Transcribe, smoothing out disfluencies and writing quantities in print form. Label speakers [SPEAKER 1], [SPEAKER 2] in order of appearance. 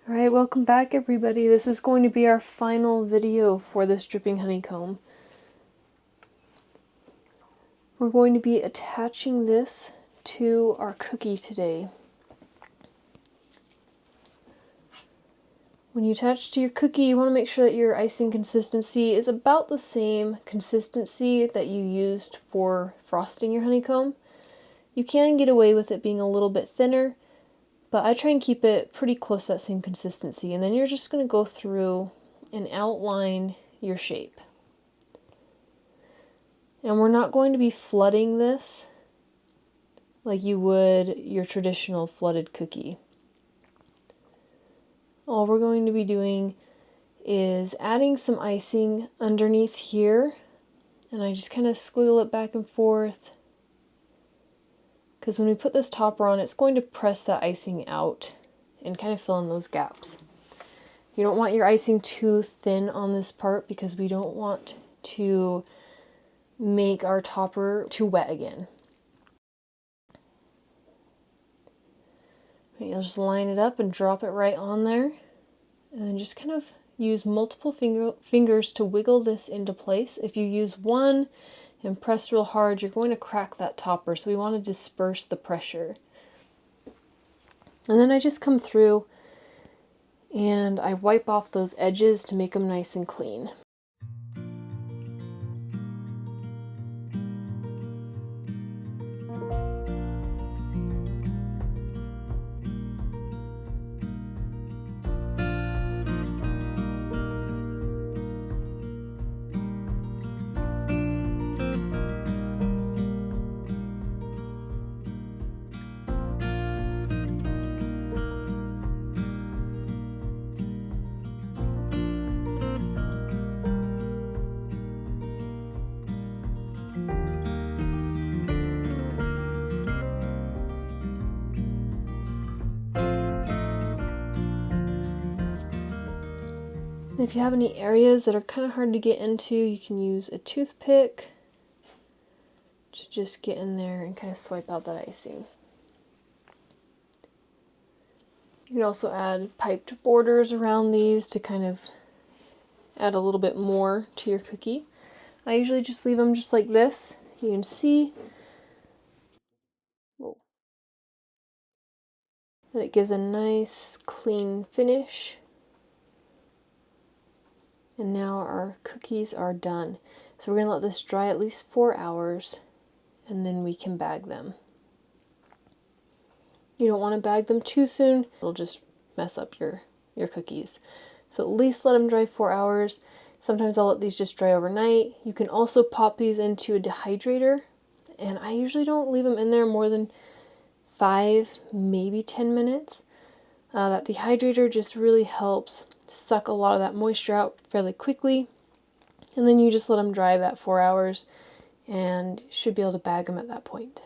[SPEAKER 1] Alright, welcome back everybody. This is going to be our final video for this dripping honeycomb. We're going to be attaching this to our cookie today. When you attach to your cookie, you want to make sure that your icing consistency is about the same consistency that you used for frosting your honeycomb. You can get away with it being a little bit thinner, but I try and keep it pretty close to that same consistency. And then you're just going to go through and outline your shape. And we're not going to be flooding this like you would your traditional flooded cookie. All we're going to be doing is adding some icing underneath here. And I just kind of squiggle it back and forth, because when we put this topper on, it's going to press that icing out and kind of fill in those gaps. You don't want your icing too thin on this part because we don't want to make our topper too wet again. You'll just line it up and drop it right on there, and then just kind of use multiple fingers to wiggle this into place. If you use one and press real hard, you're going to crack that topper, so we want to disperse the pressure. And then I just come through and I wipe off those edges to make them nice and clean. If you have any areas that are kind of hard to get into, you can use a toothpick to just get in there and kind of swipe out that icing. You can also add piped borders around these to kind of add a little bit more to your cookie. I usually just leave them just like this. You can see that it gives a nice clean finish. And now our cookies are done. So we're going to let this dry at least 4 hours, and then we can bag them. You don't want to bag them too soon. It'll just mess up your cookies. So at least let them dry 4 hours. Sometimes I'll let these just dry overnight. You can also pop these into a dehydrator, and I usually don't leave them in there more than 5, maybe 10 minutes. That dehydrator just really helps suck a lot of that moisture out fairly quickly, and then you just let them dry that 4 hours and should be able to bag them at that point.